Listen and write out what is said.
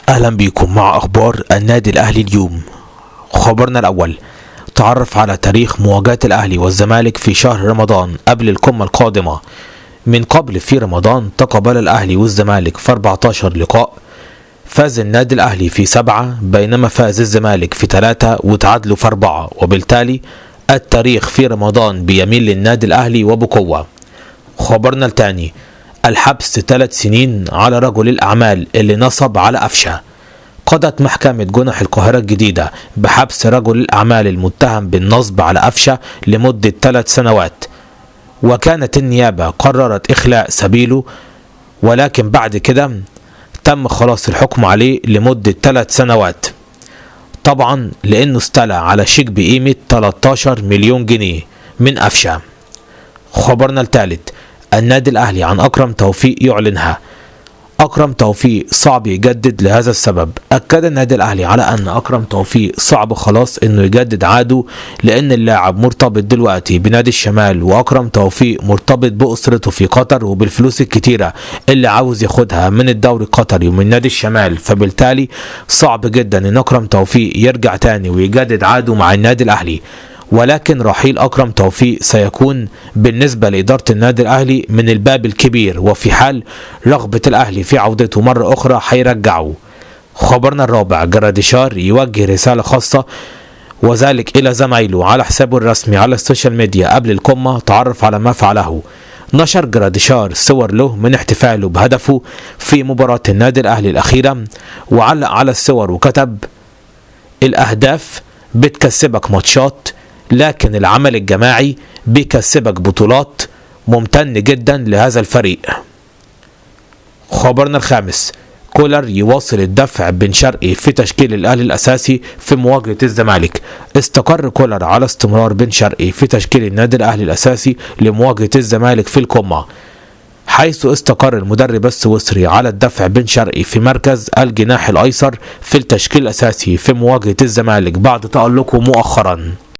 أهلا بكم مع أخبار النادي الأهلي اليوم. خبرنا الأول: تعرف على تاريخ مواجهة الأهلي والزمالك في شهر رمضان قبل القمة القادمة. من قبل في رمضان تقابل الأهلي والزمالك في 14 لقاء، فاز النادي الأهلي في 7، بينما فاز الزمالك في 3 وتعادلوا في 4، وبالتالي التاريخ في رمضان بيميل للنادي الأهلي وبقوة. خبرنا الثاني: الحبس 3 سنين على رجل الأعمال اللي نصب على قفشة. قضت محكمة جنح القاهرة الجديدة بحبس رجل الأعمال المتهم بالنصب على قفشة لمدة 3 سنوات، وكانت النيابة قررت إخلاء سبيله، ولكن بعد كده تم خلاص الحكم عليه لمدة 3 سنوات، طبعا لأنه استلى على شيك بقيمة 13 مليون جنيه من قفشة. خبرنا الثالث: النادي الأهلي عن أكرم توفيق يعلنها. أكرم توفيق صعب يجدد لهذا السبب. أكد النادي الأهلي على أن أكرم توفيق صعب خلاص إنه يجدد عقده، لأن اللاعب مرتبط دلوقتي بنادي الشمال، وأكرم توفيق مرتبط بأسرته في قطر وبالفلوس الكتيرة اللي عاوز ياخدها من الدوري القطري ومن نادي الشمال، فبالتالي صعب جدا إن أكرم توفيق يرجع تاني ويجدد عقده مع النادي الأهلي. ولكن رحيل أكرم توفيق سيكون بالنسبة لإدارة النادي الأهلي من الباب الكبير، وفي حال رغبة الأهلي في عودته مرة أخرى هيرجعه. خبرنا الرابع: جراديشار يوجه رسالة خاصة وذلك إلى زمايله على حسابه الرسمي على السوشيال ميديا قبل القمة. تعرف على ما فعله. نشر جراديشار صور له من احتفاله بهدفه في مباراة النادي الأهلي الأخيرة، وعلق على الصور وكتب: الأهداف بتكسبك ماتشات، لكن العمل الجماعي بيكسبك بطولات. ممتن جدا لهذا الفريق. خبرنا الخامس: كولر يواصل الدفع بن شرقي في تشكيل الأهلي الأساسي في مواجهة الزمالك. استقر كولر على استمرار بن شرقي في تشكيل النادي الأهلي الأساسي لمواجهة الزمالك في القمة، حيث استقر المدرب السويسري على الدفع بن شرقي في مركز الجناح الأيسر في التشكيل الأساسي في مواجهة الزمالك بعد تألقه مؤخرا.